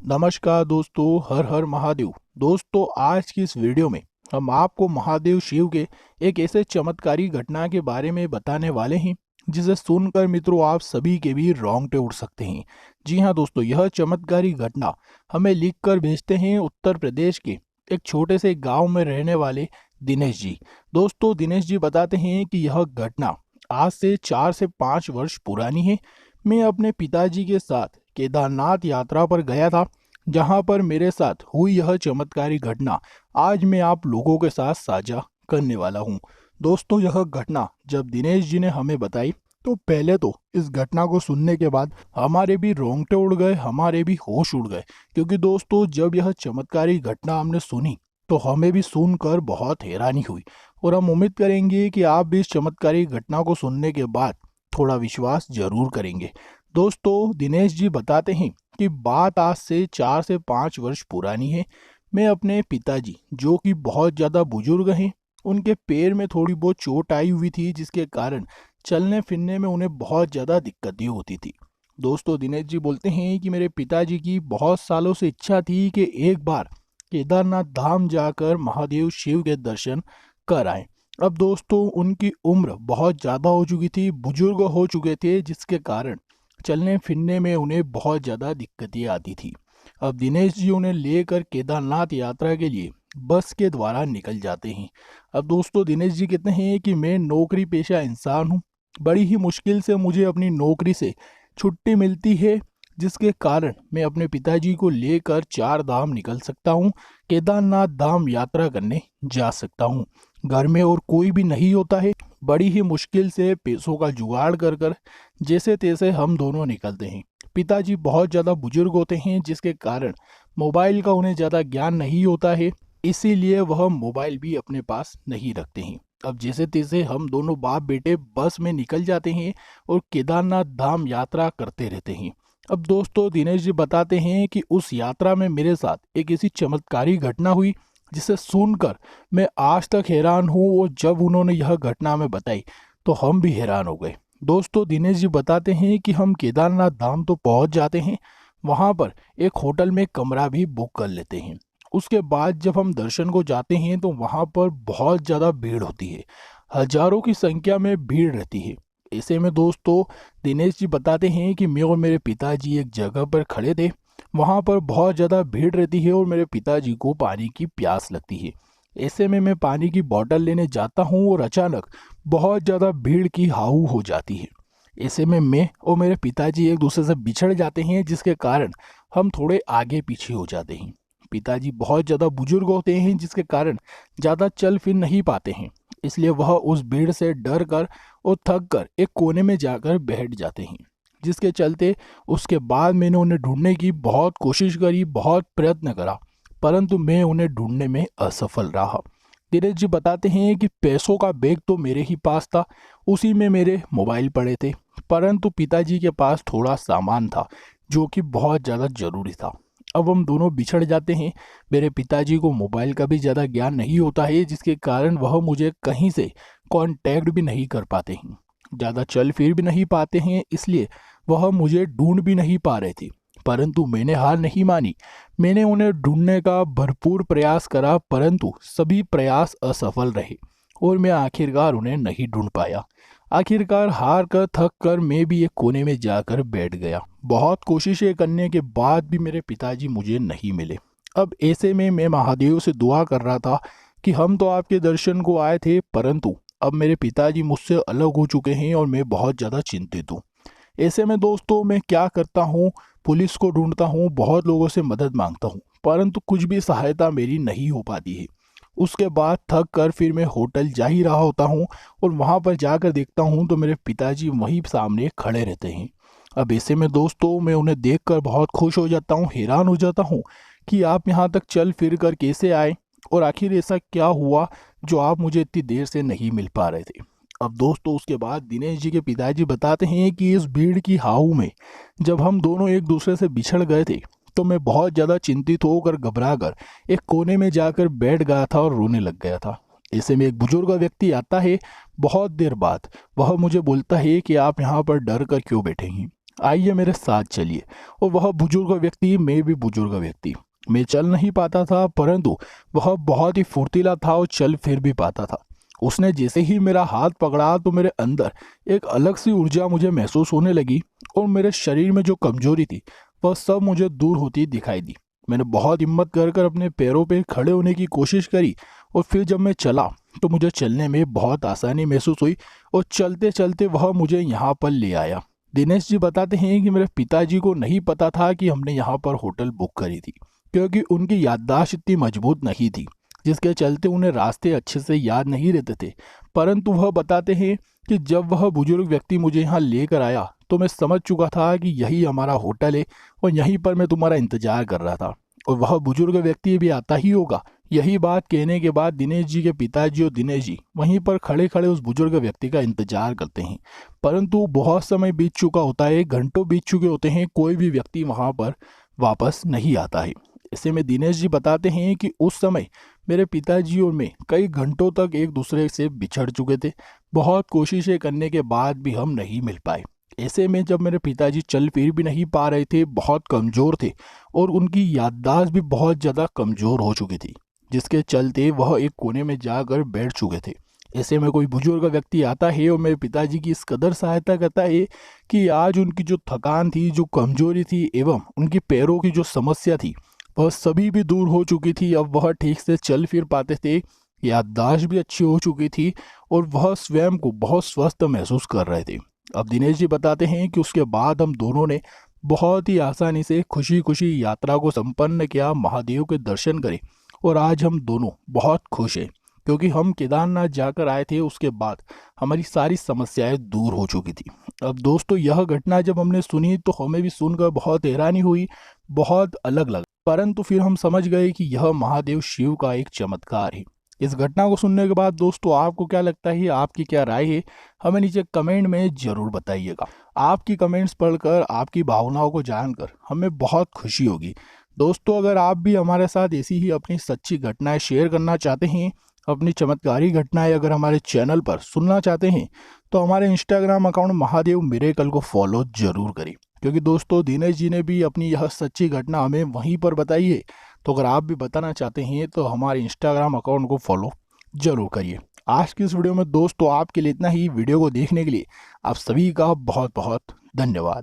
नमस्कार दोस्तों, हर हर महादेव। दोस्तों, आज की इस वीडियो में हम आपको महादेव शिव के एक ऐसे चमत्कारी घटना के बारे में बताने वाले हैं जिसे सुनकर मित्रों आप सभी के भी रोंगटे उड़ सकते हैं। जी हाँ दोस्तों, यह चमत्कारी घटना हमें लिख कर भेजते हैं उत्तर प्रदेश के एक छोटे से गांव में रहने वाले दिनेश जी। दोस्तों, दिनेश जी बताते हैं कि यह घटना आज से 4 से 5 वर्ष पुरानी है। मैं अपने पिताजी के साथ केदारनाथ यात्रा पर गया था, जहां पर मेरे साथ हुई यह चमत्कारी घटना आज मैं आप लोगों के साथ साझा करने वाला हूं। दोस्तों, यह घटना जब दिनेश जी ने हमें बताई तो पहले तो इस घटना को सुनने के बाद हमारे भी रोंगटे उड़ गए, हमारे भी होश उड़ गए। क्योंकि दोस्तों, जब यह चमत्कारी घटना हमने सुनी तो हमें भी सुनकर बहुत हैरानी हुई और हम उम्मीद करेंगे कि आप भी इस चमत्कारी घटना को सुनने के बाद थोड़ा विश्वास जरूर करेंगे। दोस्तों, दिनेश जी बताते हैं कि बात आज से 4 से 5 वर्ष पुरानी है। मैं अपने पिताजी, जो कि बहुत ज़्यादा बुजुर्ग हैं, उनके पैर में थोड़ी बहुत चोट आई हुई थी, जिसके कारण चलने फिरने में उन्हें बहुत ज़्यादा दिक्कतें होती थी। दोस्तों, दिनेश जी बोलते हैं कि मेरे पिताजी की बहुत सालों से इच्छा थी कि एक बार केदारनाथ धाम जाकर महादेव शिव के दर्शन कर आए। अब दोस्तों, उनकी उम्र बहुत ज़्यादा हो चुकी थी, बुजुर्ग हो चुके थे, जिसके कारण चलने फिरने में उन्हें बहुत ज़्यादा दिक्कतें आती थी। अब दिनेश जी उन्हें लेकर केदारनाथ यात्रा के लिए बस के द्वारा निकल जाते हैं। अब दोस्तों, दिनेश जी कहते हैं कि मैं नौकरी पेशा इंसान हूँ, बड़ी ही मुश्किल से मुझे अपनी नौकरी से छुट्टी मिलती है, जिसके कारण मैं अपने पिताजी को लेकर 4 धाम निकल सकता हूँ, केदारनाथ धाम यात्रा करने जा सकता हूँ। घर में और कोई भी नहीं होता है, बड़ी ही मुश्किल से पैसों का जुगाड़ कर कर जैसे तैसे हम दोनों निकलते हैं। पिताजी बहुत ज़्यादा बुजुर्ग होते हैं, जिसके कारण मोबाइल का उन्हें ज़्यादा ज्ञान नहीं होता है, इसीलिए वह मोबाइल भी अपने पास नहीं रखते हैं। अब जैसे तैसे हम दोनों बाप बेटे बस में निकल जाते हैं और केदारनाथ धाम यात्रा करते रहते हैं। अब दोस्तों, दिनेश जी बताते हैं कि उस यात्रा में मेरे साथ एक ऐसी चमत्कारी घटना हुई जिसे सुनकर मैं आज तक हैरान हूँ, और जब उन्होंने यह घटना हमें बताई तो हम भी हैरान हो गए। दोस्तों, दिनेश जी बताते हैं कि हम केदारनाथ धाम तो पहुंच जाते हैं, वहां पर एक होटल में कमरा भी बुक कर लेते हैं। उसके बाद जब हम दर्शन को जाते हैं तो वहां पर बहुत ज़्यादा भीड़ होती है, हजारों की संख्या में भीड़ रहती है। ऐसे में दोस्तों, दिनेश जी बताते हैं कि मैं और मेरे पिताजी एक जगह पर खड़े थे, वहां पर बहुत ज़्यादा भीड़ रहती है और मेरे पिताजी को पानी की प्यास लगती है। ऐसे में मैं पानी की बोतल लेने जाता हूँ और अचानक बहुत ज़्यादा भीड़ की हाऊ हो जाती है। ऐसे में मैं और मेरे पिताजी एक दूसरे से बिछड़ जाते हैं, जिसके कारण हम थोड़े आगे पीछे हो जाते हैं। पिताजी बहुत ज़्यादा बुजुर्ग होते हैं, जिसके कारण ज़्यादा चल फिर नहीं पाते हैं, इसलिए वह उस भीड़ से डर कर और थक कर एक कोने में जाकर बैठ जाते हैं, जिसके चलते उसके बाद मैंने उन्हें ढूंढने की बहुत कोशिश करी, बहुत प्रयत्न करा, परंतु मैं उन्हें ढूंढने में असफल रहा। धीरज जी बताते हैं कि पैसों का बैग तो मेरे ही पास था, उसी में मेरे मोबाइल पड़े थे, परंतु पिताजी के पास थोड़ा सामान था जो कि बहुत ज़्यादा ज़रूरी था। अब हम दोनों बिछड़ जाते हैं। मेरे पिताजी को मोबाइल का भी ज़्यादा ज्ञान नहीं होता है, जिसके कारण वह मुझे कहीं से कांटेक्ट भी नहीं कर पाते हैं, ज़्यादा चल फिर भी नहीं पाते हैं, इसलिए वह मुझे ढूंढ भी नहीं पा रहे थे। परंतु मैंने हार नहीं मानी, मैंने उन्हें ढूंढने का भरपूर प्रयास करा, परंतु सभी प्रयास असफल रहे और मैं आखिरकार उन्हें नहीं ढूंढ पाया। आखिरकार हार कर थक कर मैं भी एक कोने में जाकर बैठ गया। बहुत कोशिशें करने के बाद भी मेरे पिताजी मुझे नहीं मिले। अब ऐसे में मैं महादेव से दुआ कर रहा था कि हम तो आपके दर्शन को आए थे, परंतु अब मेरे पिताजी मुझसे अलग हो चुके हैं और मैं बहुत ज़्यादा चिंतित हूँ। ऐसे में दोस्तों, मैं क्या करता हूँ, पुलिस को ढूंढता हूँ, बहुत लोगों से मदद मांगता हूँ, परंतु कुछ भी सहायता मेरी नहीं हो पाती है। उसके बाद थक कर फिर मैं होटल जा ही रहा होता हूँ और वहाँ पर जाकर देखता हूँ तो मेरे पिताजी वहीं सामने खड़े रहते हैं। अब ऐसे में दोस्तों, मैं उन्हें देखकर बहुत खुश हो जाता हूँ, हैरान हो जाता हूँ कि आप यहाँ तक चल फिर कर कैसे आए और आखिर ऐसा क्या हुआ जो आप मुझे इतनी देर से नहीं मिल पा रहे थे। अब दोस्तों, उसके बाद दिनेश जी के पिताजी बताते हैं कि इस भीड़ की हाऊ में जब हम दोनों एक दूसरे से बिछड़ गए थे तो मैं बहुत ज़्यादा चिंतित होकर घबरा कर एक कोने में जाकर बैठ गया था और रोने लग गया था। ऐसे में एक बुजुर्ग व्यक्ति आता है बहुत देर बाद, वह मुझे बोलता है कि आप यहाँ पर डर कर क्यों बैठे हैं, आइए मेरे साथ चलिए। और वह बुजुर्ग व्यक्ति, मैं भी बुजुर्ग व्यक्ति। मैं चल नहीं पाता था, परंतु वह बहुत ही फुर्तीला था और चल फिर भी पाता था। उसने जैसे ही मेरा हाथ पकड़ा तो मेरे अंदर एक अलग सी ऊर्जा मुझे महसूस होने लगी और मेरे शरीर में जो कमजोरी थी वह सब मुझे दूर होती दिखाई दी। मैंने बहुत हिम्मत कर कर अपने पैरों पे खड़े होने की कोशिश करी और फिर जब मैं चला तो मुझे चलने में बहुत आसानी महसूस हुई और चलते चलते वह मुझे यहाँ पर ले आया। दिनेश जी बताते हैं कि मेरे पिताजी को नहीं पता था कि हमने यहाँ पर होटल बुक करी थी, क्योंकि उनकी याददाश्त इतनी मजबूत नहीं थी, जिसके चलते उन्हें रास्ते अच्छे से याद नहीं रहते थे। परंतु वह बताते हैं कि जब वह बुजुर्ग व्यक्ति मुझे यहाँ लेकर आया तो मैं समझ चुका था कि यही हमारा होटल है और यहीं पर मैं तुम्हारा इंतजार कर रहा था और वह बुजुर्ग व्यक्ति भी आता ही होगा। यही बात कहने के बाद दिनेश जी के पिताजी और दिनेश जी वहीं पर खड़े खड़े उस बुजुर्ग व्यक्ति का इंतजार करते हैं। परंतु बहुत समय बीत चुका होता है, घंटों बीत चुके होते हैं, कोई भी व्यक्ति वहां पर वापस नहीं आता है। ऐसे में दिनेश जी बताते हैं कि उस समय मेरे पिताजी और मैं कई घंटों तक एक दूसरे से बिछड़ चुके थे। बहुत कोशिशें करने के बाद भी हम नहीं मिल पाए। ऐसे में जब मेरे पिताजी चल फिर भी नहीं पा रहे थे, बहुत कमज़ोर थे और उनकी याददाश्त भी बहुत ज़्यादा कमज़ोर हो चुकी थी, जिसके चलते वह एक कोने में जाकर बैठ चुके थे। ऐसे में कोई बुजुर्ग व्यक्ति आता है और मेरे पिताजी की इस कदर सहायता करता है कि आज उनकी जो थकान थी, जो कमजोरी थी एवं उनकी पैरों की जो समस्या थी वह सभी भी दूर हो चुकी थी। अब वह ठीक से चल फिर पाते थे, याददाश्त भी अच्छी हो चुकी थी और वह स्वयं को बहुत स्वस्थ महसूस कर रहे थे। अब दिनेश जी बताते हैं कि उसके बाद हम दोनों ने बहुत ही आसानी से खुशी खुशी यात्रा को संपन्न किया, महादेव के दर्शन करे और आज हम दोनों बहुत खुश हैं, क्योंकि हम केदारनाथ जाकर आए थे। उसके बाद हमारी सारी समस्याएं दूर हो चुकी थी। अब दोस्तों, यह घटना जब हमने सुनी तो हमें भी सुनकर बहुत हैरानी हुई, बहुत अलग लगा। परंतु फिर हम समझ गए कि यह महादेव शिव का एक चमत्कार है। इस घटना को सुनने के बाद दोस्तों आपको क्या लगता है, आपकी क्या राय है, हमें नीचे कमेंट में जरूर बताइएगा। आपकी कमेंट्स पढ़कर, आपकी भावनाओं को जानकर हमें बहुत खुशी होगी। दोस्तों, अगर आप भी हमारे साथ ऐसी ही अपनी सच्ची घटनाएं शेयर करना चाहते हैं, अपनी चमत्कारी घटनाएं अगर हमारे चैनल पर सुनना चाहते हैं, तो हमारे इंस्टाग्राम अकाउंट महादेव मिरेकल को फॉलो जरूर करें, क्योंकि दोस्तों दिनेश जी ने भी अपनी यह सच्ची घटना हमें वहीं पर बताई है। तो अगर आप भी बताना चाहते हैं तो हमारे इंस्टाग्राम अकाउंट को फॉलो जरूर करिए। आज की इस वीडियो में दोस्तों आपके लिए इतना ही। वीडियो को देखने के लिए आप सभी का बहुत बहुत धन्यवाद।